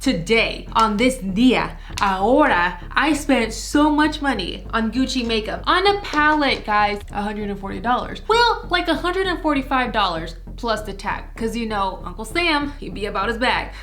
Today, on this dia, ahora, I spent so much money on Gucci makeup. On a palette, guys, $140. Well, like $145 plus the tag, because you know, Uncle Sam, he'd be about his bag.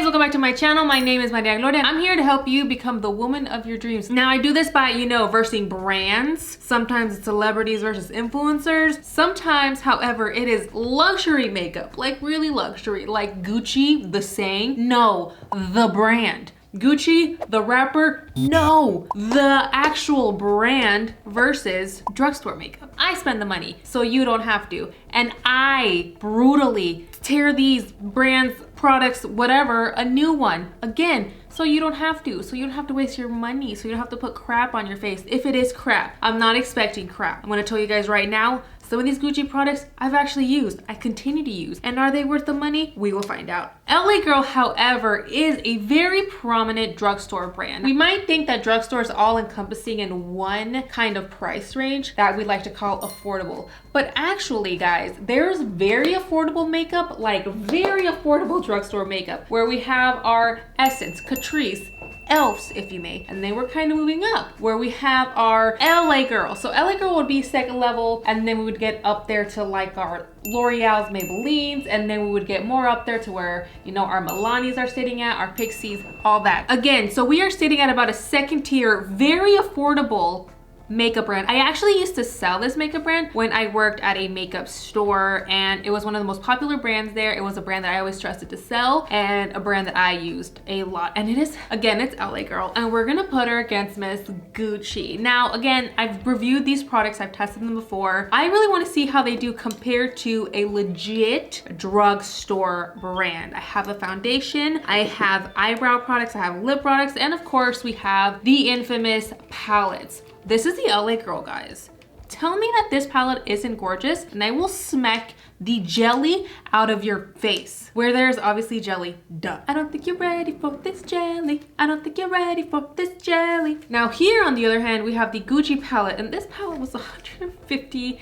Welcome back to my channel. My name is Mariaagloriaa. I'm here to help you become the woman of your dreams. Now I do this by, versing brands. Sometimes it's celebrities versus influencers. Sometimes, however, it is luxury makeup, like really luxury, like Gucci, the saying, no, the brand. Gucci, the rapper, no, the actual brand versus drugstore makeup. I spend the money, so you don't have to. And I brutally tear these brands, products, whatever, a new one again, so you don't have to. So you don't have to waste your money. So you don't have to put crap on your face. If it is crap, I'm not expecting crap. I'm gonna tell you guys right now, some of these Gucci products I've actually used, I continue to use. And are they worth the money? We will find out. LA Girl, however, is a very prominent drugstore brand. We might think that drugstore is all encompassing in one kind of price range that we like to call affordable. But actually, guys, there's very affordable makeup, like very affordable drugstore makeup, where we have our Essence, Catrice, Elves, if you may, and then we're kind of moving up where we have our LA Girl. So LA Girl would be second level, and then we would get up there to like our L'Oreal's, Maybellines, and then we would get more up there to where, our Milanis are sitting at, our Pixies, all that. Again, so we are sitting at about a second tier, very affordable makeup brand. I actually used to sell this makeup brand when I worked at a makeup store, and it was one of the most popular brands there. It was a brand that I always trusted to sell and a brand that I used a lot. And it is, again, it's LA Girl, and we're gonna put her against Miss Gucci. Now, again, I've reviewed these products, I've tested them before. I really wanna see how they do compared to a legit drugstore brand. I have a foundation, I have eyebrow products, I have lip products, and of course we have the infamous palettes. This is the LA Girl, guys. Tell me that this palette isn't gorgeous and I will smack the jelly out of your face. Where there's obviously jelly, duh. I don't think you're ready for this jelly. I don't think you're ready for this jelly. Now here, on the other hand, we have the Gucci palette, and this palette was $150.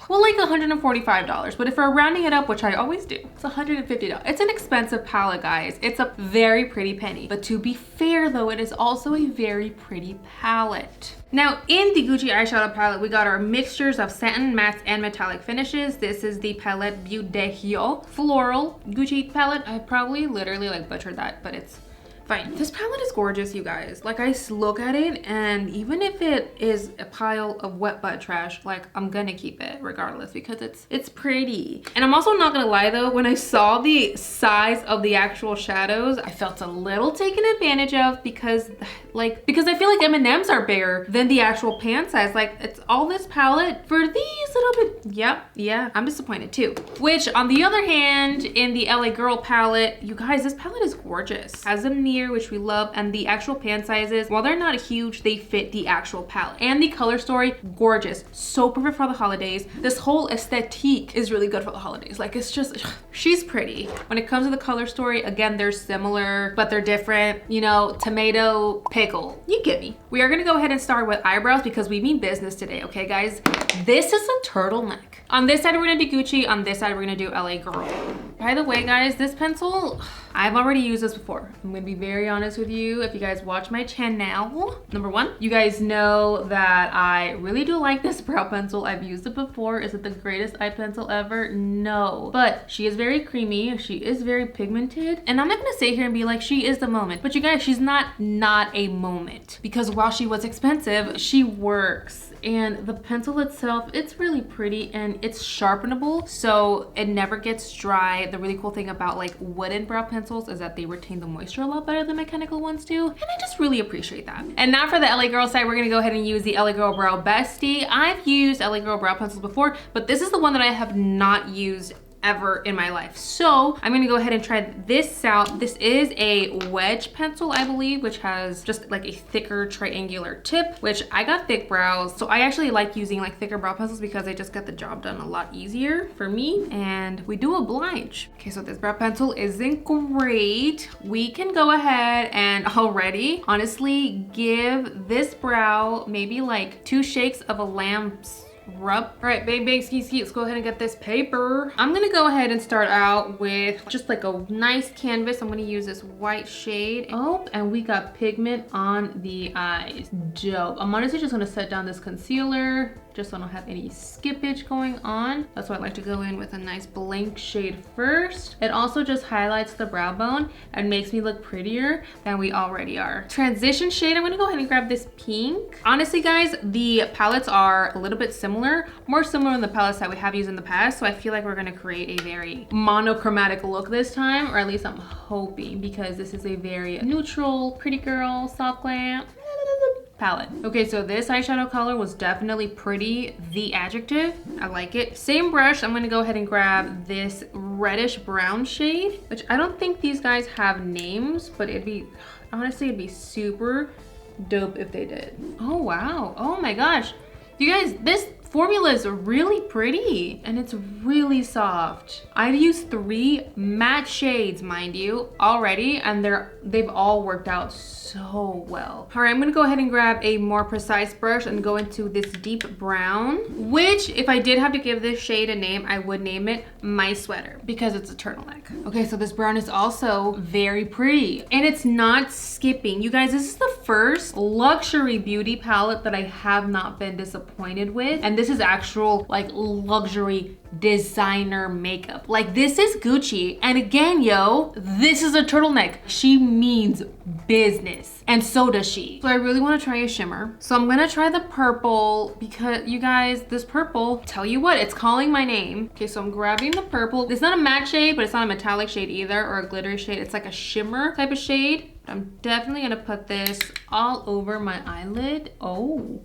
Well, like $145, but if we're rounding it up, which I always do, it's $150. It's an expensive palette, guys. It's a very pretty penny. But to be fair though, it is also a very pretty palette. Now in the Gucci eyeshadow palette, we got our mixtures of satin, mattes, and metallic finishes. This is the palette Wouldve Floral Gucci palette. I probably literally like butchered that, but it's fine. This palette is gorgeous, you guys. Like, I look at it, and even if it is a pile of wet butt trash, like, I'm gonna keep it regardless because it's pretty. And I'm also not gonna lie though, when I saw the size of the actual shadows, I felt a little taken advantage of because I feel like M&Ms are bigger than the actual pan size. Like, it's all this palette for these little bit. Yeah, I'm disappointed too. Which, on the other hand, in the LA Girl palette, you guys, this palette is gorgeous. Has them near, which we love, and the actual pan sizes, while they're not huge, they fit the actual palette. And the color story, gorgeous. So perfect for the holidays. This whole aesthetique is really good for the holidays. Like, it's just, she's pretty. When it comes to the color story, again, they're similar, but they're different. Tomato, pickle, you get me. We are gonna go ahead and start with eyebrows because we mean business today, okay, guys? This is a turtleneck. On this side, we're gonna do Gucci. On this side, we're gonna do LA Girl. By the way, guys, this pencil, I've already used this before. I'm gonna be very honest with you. If you guys watch my channel, number one, you guys know that I really do like this brow pencil. I've used it before. Is it the greatest eye pencil ever? No. But she is very creamy. She is very pigmented. And I'm not gonna sit here and be like, she is the moment. But you guys, she's not a moment. Because while she was expensive, she works. And the pencil itself, it's really pretty and it's sharpenable, so it never gets dry. The really cool thing about like wooden brow pencils is that they retain the moisture a lot better than mechanical ones do, and I just really appreciate that. And now for the LA Girl side, we're gonna go ahead and use the LA Girl Brow Bestie. I've used LA Girl brow pencils before, but this is the one that I have not used ever in my life. So I'm gonna go ahead and try this out. This is a wedge pencil, I believe, which has just like a thicker triangular tip, which I got thick brows. So I actually like using like thicker brow pencils because they just get the job done a lot easier for me, and we do oblige. Okay, so this brow pencil isn't great. We can go ahead and already, honestly, give this brow maybe like 2 shakes of a lamb's rub. All right, baby, let's go ahead and get this paper. I'm gonna go ahead and start out with just like a nice canvas. I'm gonna use this white shade. Oh, and we got pigment on the eyes. Dope. I'm honestly just gonna set down this concealer just so I don't have any skippage going on. That's why I like to go in with a nice blank shade first. It also just highlights the brow bone and makes me look prettier than we already are. Transition shade, I'm gonna go ahead and grab this pink. Honestly, guys, the palettes are a little bit similar, more similar than the palettes that we have used in the past, so I feel like we're gonna create a very monochromatic look this time, or at least I'm hoping, because this is a very neutral, pretty girl, soft glam palette. Okay, so this eyeshadow color was definitely pretty, the adjective. I like it. Same brush, I'm gonna go ahead and grab this reddish brown shade, which I don't think these guys have names, but honestly, it'd be super dope if they did. Oh, wow. Oh my gosh. You guys, this formula is really pretty and it's really soft. I've used 3 matte shades, mind you, already, and they've all worked out so well. All right, I'm gonna go ahead and grab a more precise brush and go into this deep brown, which if I did have to give this shade a name, I would name it My Sweater because it's a turtleneck. Okay, so this brown is also very pretty and it's not skipping. You guys, this is the first luxury beauty palette that I have not been disappointed with. And this is actual like luxury designer makeup. Like this is Gucci. And again, yo, this is a turtleneck. She means business. And so does she. So I really want to try a shimmer. So I'm gonna try the purple because you guys, this purple, tell you what, it's calling my name. Okay, so I'm grabbing the purple. It's not a matte shade, but it's not a metallic shade either or a glittery shade. It's like a shimmer type of shade. I'm definitely gonna put this all over my eyelid. Oh.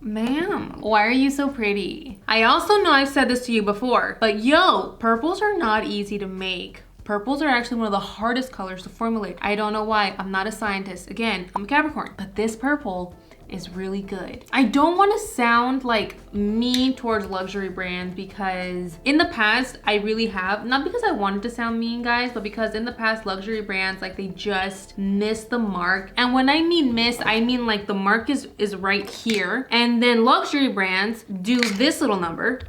Ma'am, why are you so pretty? I also know I've said this to you before, but yo, purples are not easy to make. Purples are actually one of the hardest colors to formulate. I don't know why. I'm not a scientist. Again, I'm a Capricorn, but this purple is really good. I don't want to sound like mean towards luxury brands because in the past I really have, not because I wanted to sound mean, guys, but because in the past luxury brands, like they just miss the mark. And when I mean miss, I mean like the mark is right here. And then luxury brands do this little number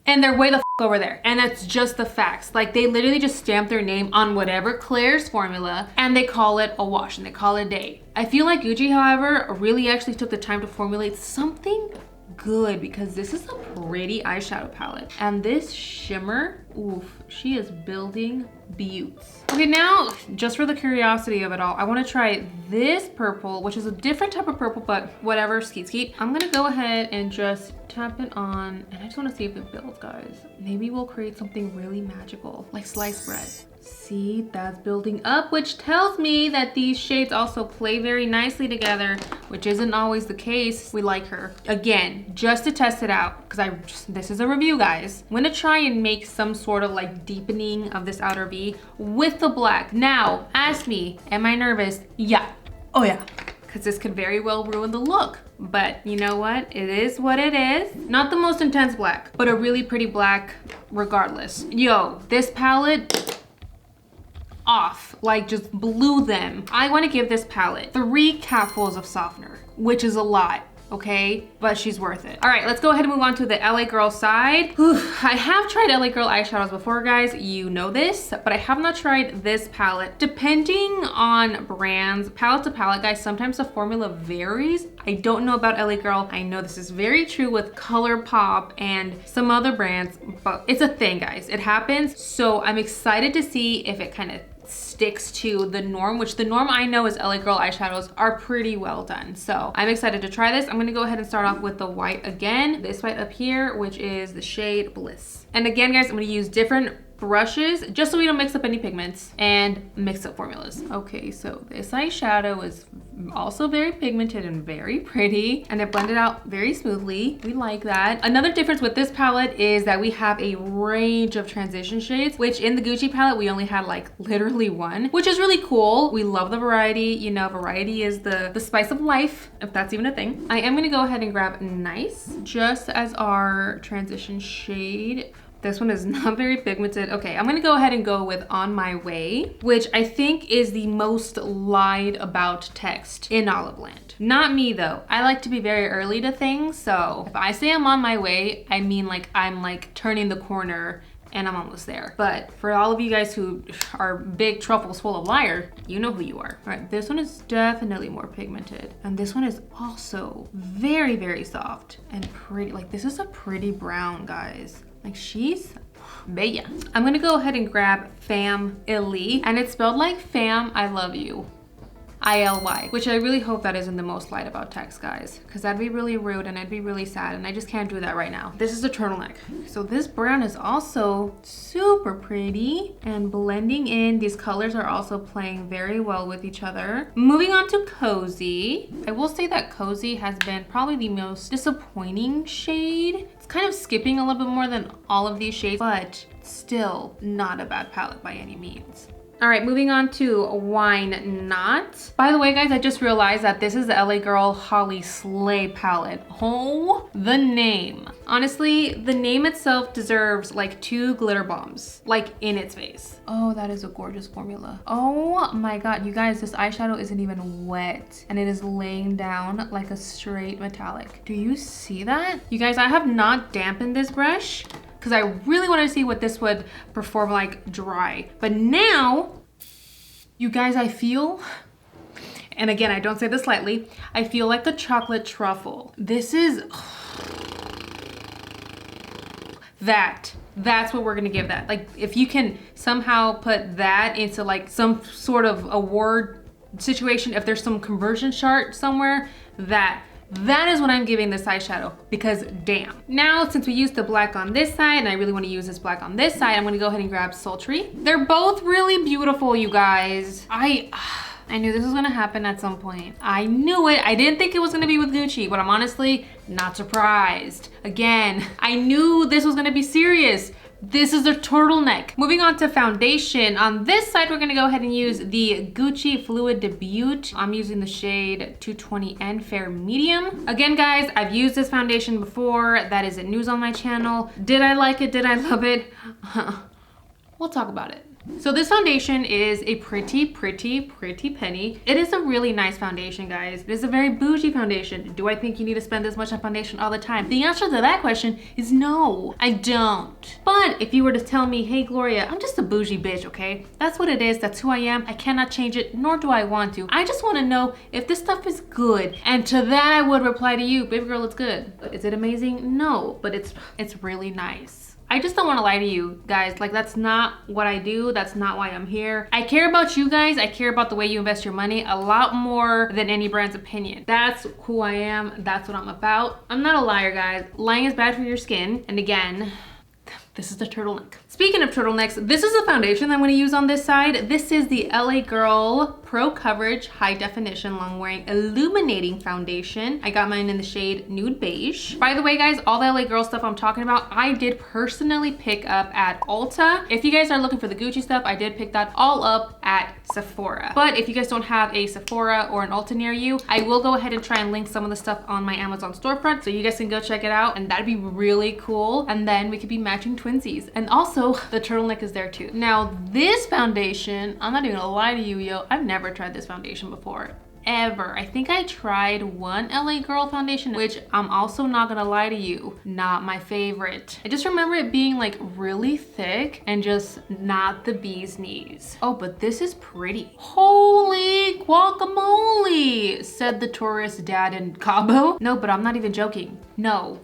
and they're way the f over there. And that's just the facts. Like they literally just stamp their name on whatever Claire's formula and they call it a wash and they call it a day. I feel like Gucci, however, really actually took the time to formulate something good because this is a pretty eyeshadow palette. And this shimmer, oof, she is building beauts. Okay, now just for the curiosity of it all, I want to try this purple, which is a different type of purple, but whatever, skeet. I'm gonna go ahead and just tap it on, and I just want to see if it builds, guys. Maybe we'll create something really magical, like sliced bread. See, that's building up, which tells me that these shades also play very nicely together, which isn't always the case. We like her. Again, just to test it out, because this is a review, guys. I'm gonna try and make some sort of like deepening of this outer V with the black. Now, ask me, am I nervous? Yeah. Oh yeah. Because this could very well ruin the look. But you know what? It is what it is. Not the most intense black, but a really pretty black regardless. Yo, this palette, off, like just blew them. I want to give this palette 3 capfuls of softener, which is a lot, okay? But she's worth it. All right, let's go ahead and move on to the LA Girl side. Whew, I have tried LA Girl eyeshadows before, guys. You know this, but I have not tried this palette. Depending on brands, palette to palette, guys, sometimes the formula varies. I don't know about LA Girl. I know this is very true with ColourPop and some other brands, but it's a thing, guys. It happens. So I'm excited to see if it kind of sticks to the norm, which the norm I know is LA Girl eyeshadows are pretty well done. So I'm excited to try this. I'm gonna go ahead and start off with the white again. This white up here, which is the shade Bliss. And again, guys, I'm gonna use different brushes just so we don't mix up any pigments and mix up formulas. Okay, so this eyeshadow is also very pigmented and very pretty, and it blended out very smoothly. We like that. Another difference with this palette is that we have a range of transition shades, which in the Gucci palette we only had like literally 1, which is really cool. We love the variety. You know, variety is the spice of life, if that's even a thing. I am gonna go ahead and grab Nice just as our transition shade. This one is not very pigmented. Okay, I'm gonna go ahead and go with On My Way, which I think is the most lied about text in Olive Land. Not me though. I like to be very early to things, so if I say I'm on my way, I mean like I'm like turning the corner and I'm almost there. But for all of you guys who are big truffles full of liar, you know who you are. All right, this one is definitely more pigmented. And this one is also very, very soft and pretty. Like this is a pretty brown, guys. Like she's bella. I'm gonna go ahead and grab Fam Illy, and it's spelled like Fam, I love you. ILY, which I really hope that isn't the most lied about text, guys, because that'd be really rude and I'd be really sad, and I just can't do that right now. This is a turtleneck. So this brown is also super pretty and blending in. These colors are also playing very well with each other. Moving on to Cozy. I will say that Cozy has been probably the most disappointing shade. It's kind of skipping a little bit more than all of these shades, but still not a bad palette by any means. All right, moving on to Wine Not. By the way, guys, I just realized that this is the LA Girl Holly Slay palette. Oh, the name. Honestly, the name itself deserves like 2 glitter bombs, like in its face. Oh, that is a gorgeous formula. Oh my God, you guys, this eyeshadow isn't even wet and it is laying down like a straight metallic. Do you see that? You guys, I have not dampened this brush because I really want to see what this would perform like dry. But now, you guys, I feel, and again, I don't say this lightly, I feel like the chocolate truffle. This is, that's what we're gonna give that. Like if you can somehow put that into like some sort of award situation, if there's some conversion chart somewhere, that is what I'm giving this eyeshadow, because damn. Now, since we used the black on this side and I really want to use this black on this side, I'm gonna go ahead and grab Sultry. They're both really beautiful, you guys. I knew this was gonna happen at some point. I knew it. I didn't think it was gonna be with Gucci, but I'm honestly not surprised. Again, I knew this was gonna be serious. This is a turtleneck. Moving on to foundation. On this side, we're gonna go ahead and use the Gucci Fluid Debut. I'm using the shade 220N Fair Medium. Again, guys, I've used this foundation before. That isn't news on my channel. Did I like it? Did I love it? We'll talk about it. So this foundation is a pretty penny. It is a really nice foundation, guys. It is a very bougie foundation. Do I think you need to spend this much on foundation all the time? The answer to that question is no, I don't. But if you were to tell me, hey Gloria, I'm just a bougie bitch, okay? That's what it is, that's who I am. I cannot change it, nor do I want to. I just wanna know if this stuff is good. And to that I would reply to you, baby girl, it's good. But is it amazing? No, but it's really nice. I just don't want to lie to you guys. Like, that's not what I do. That's not why I'm here. I care about you guys. I care about the way you invest your money a lot more than any brand's opinion. That's who I am. That's what I'm about. I'm not a liar, guys. Lying is bad for your skin. And again, this is the turtleneck. Speaking of turtlenecks, this is the foundation that I'm going to use on this side. This is the LA Girl Pro Coverage High Definition Long Wearing Illuminating Foundation. I got mine in the shade Nude Beige. By the way, guys, all the LA Girl stuff I'm talking about, I did personally pick up at Ulta. If you guys are looking for the Gucci stuff, I did pick that all up at Sephora. But if you guys don't have a Sephora or an Ulta near you, I will go ahead and try and link some of the stuff on my Amazon storefront so you guys can go check it out, and that'd be really cool. And then we could be matching twinsies. And also, the turtleneck is there too. Now, this foundation, I'm not even gonna lie to you, yo, I've never tried this foundation before. Ever. I think I tried one LA Girl foundation, which I'm also not gonna lie to you, not my favorite. I just remember it being like really thick and just not the bee's knees. Oh, but this is pretty. Holy guacamole, said the tourist dad in Cabo. No, but I'm not even joking. No.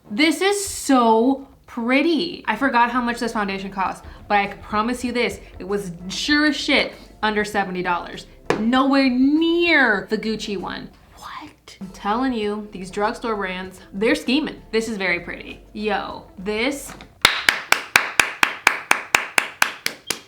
This is so pretty. I forgot how much this foundation cost, but I can promise you this, it was sure as shit under $70. Nowhere near the Gucci one. What? I'm telling you, these drugstore brands, they're scheming. This is very pretty. Yo, this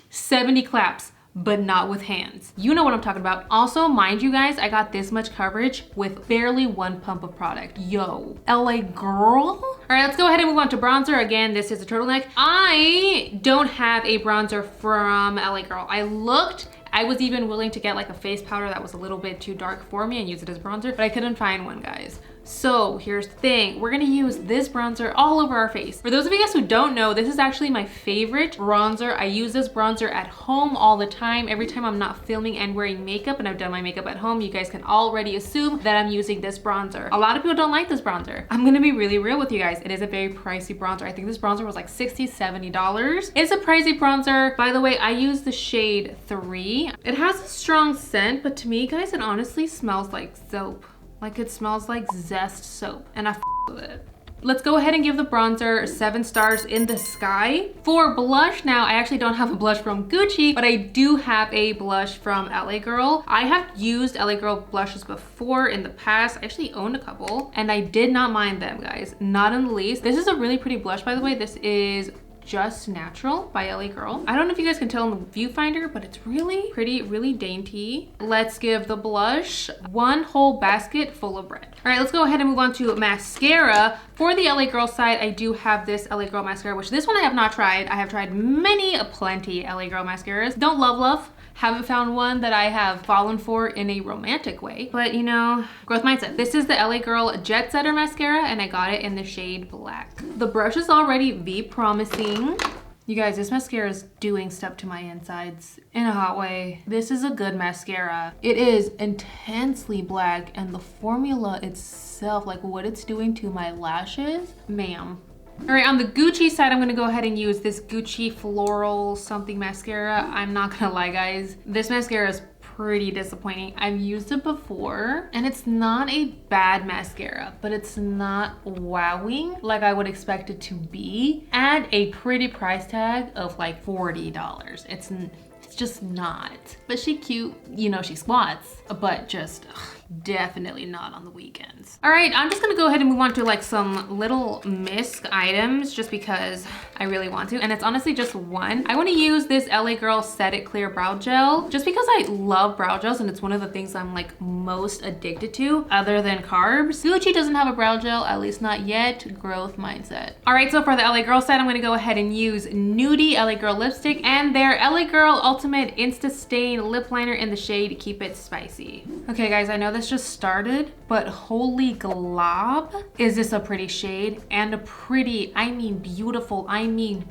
70 claps. But not with hands. You know what I'm talking about. Also, mind you guys, I got this much coverage with barely 1 pump of product. Yo, LA Girl. All right, let's go ahead and move on to bronzer. Again, this is a turtleneck. I don't have a bronzer from LA Girl. I was even willing to get like a face powder that was a little bit too dark for me and use it as bronzer, but I couldn't find one, guys. So here's the thing. We're gonna use this bronzer all over our face. For those of you guys who don't know, this is actually my favorite bronzer. I use this bronzer at home all the time. Every time I'm not filming and wearing makeup and I've done my makeup at home, you guys can already assume that I'm using this bronzer. A lot of people don't like this bronzer. I'm gonna be really real with you guys. It is a very pricey bronzer. I think this bronzer was like $60, $70. It's a pricey bronzer. By the way, I use the shade 3. It has a strong scent, but to me, guys, it honestly smells like soap. Like it smells like Zest soap, and I f with it. Let's go ahead and give the bronzer 7 stars in the sky. For blush now, I actually don't have a blush from Gucci, but I do have a blush from LA Girl. I have used LA Girl blushes before in the past. I actually owned a couple, and I did not mind them, guys. Not in the least. This is a really pretty blush, by the way. This is Just Natural by LA Girl. I don't know if you guys can tell in the viewfinder, but it's really pretty, really dainty. Let's give the blush 1 whole basket full of bread. All right, let's go ahead and move on to mascara. For the LA Girl side, I do have this LA Girl mascara, which this one I have not tried. I have tried plenty LA Girl mascaras. Don't love. Haven't found one that I have fallen for in a romantic way, but you know, growth mindset. This is the LA Girl Jet Setter mascara, and I got it in the shade black. The brush is already V-promising. You guys, this mascara is doing stuff to my insides in a hot way. This is a good mascara. It is intensely black, and the formula itself, like what it's doing to my lashes, ma'am. All right, on the Gucci side, I'm gonna go ahead and use this Gucci Floral something mascara. I'm not gonna lie, guys. This mascara is pretty disappointing. I've used it before, and it's not a bad mascara, but it's not wowing like I would expect it to be at a pretty price tag of like $40. It's just not. But she cute, you know, she squats, but just definitely not on the weekends. All right, I'm just gonna go ahead and move on to like some little misc items just because I really want to, and it's honestly just one. I wanna use this LA Girl Set It Clear Brow Gel just because I love brow gels, and it's one of the things I'm like most addicted to other than carbs. Gucci doesn't have a brow gel, at least not yet. Growth mindset. All right, so for the LA Girl side, I'm gonna go ahead and use Nudie LA Girl lipstick and their LA Girl Ultimate Insta Stain Lip Liner in the shade Keep It Spicy. Okay guys, I know this just started, but holy glob, is this a pretty shade, and a pretty, I mean beautiful, I mean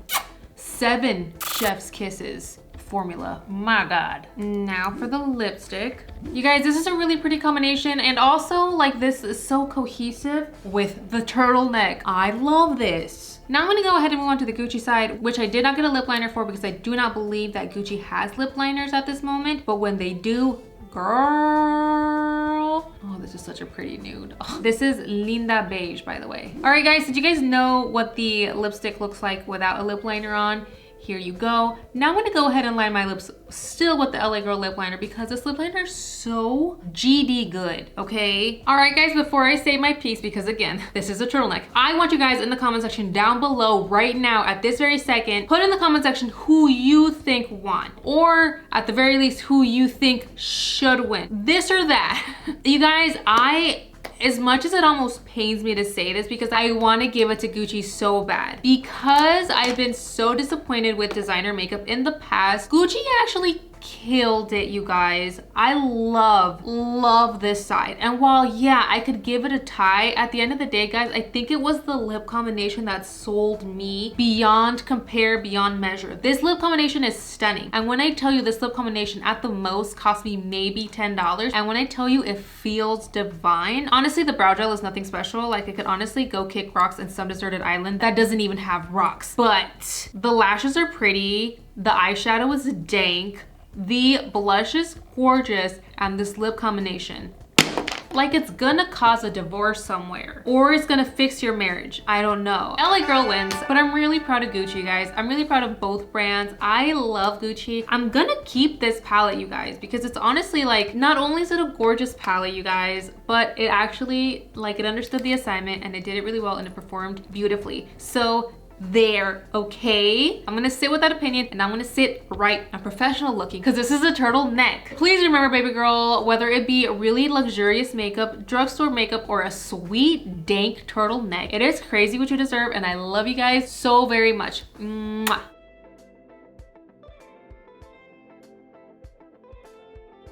7 chef's kisses formula. My God. Now for the lipstick. You guys, this is a really pretty combination, and also like this is so cohesive with the turtleneck. I love this. Now I'm gonna go ahead and move on to the Gucci side, which I did not get a lip liner for because I do not believe that Gucci has lip liners at this moment, but when they do, girl. Oh, this is such a pretty nude. Oh, this is Linda Beige, by the way. All right, guys, did you guys know what the lipstick looks like without a lip liner on? Here you go. Now I'm gonna go ahead and line my lips still with the LA Girl lip liner because this lip liner is so GD good, okay? All right, guys, before I say my piece, because again, this is a turtleneck, I want you guys in the comment section down below right now at this very second, put in the comment section who you think won, or at the very least, who you think should win, this or that. You guys, as much as it almost pains me to say this because I want to give it to Gucci so bad, because I've been so disappointed with designer makeup in the past, Gucci actually killed it, you guys. I love this side. And while yeah, I could give it a tie, at the end of the day, guys, I think it was the lip combination that sold me beyond compare, beyond measure. This lip combination is stunning. And when I tell you this lip combination at the most cost me maybe $10, and when I tell you it feels divine, honestly, the brow gel is nothing special. Like, I could honestly go kick rocks in some deserted island that doesn't even have rocks. But the lashes are pretty, the eyeshadow is dank, the blush is gorgeous, and this lip combination, like, it's gonna cause a divorce somewhere, or it's gonna fix your marriage. I don't know. LA Girl wins, but I'm really proud of Gucci, guys. I'm really proud of both brands. I love Gucci. I'm gonna keep this palette, you guys, because it's honestly like, not only is it a gorgeous palette, you guys, but it actually, like, it understood the assignment and it did it really well and it performed beautifully. So there, okay? I'm gonna sit with that opinion, and I'm gonna sit right and professional looking because this is a turtleneck. Please remember, baby girl, whether it be really luxurious makeup, drugstore makeup, or a sweet dank turtleneck, it is crazy what you deserve, and I love you guys so very much. Mwah.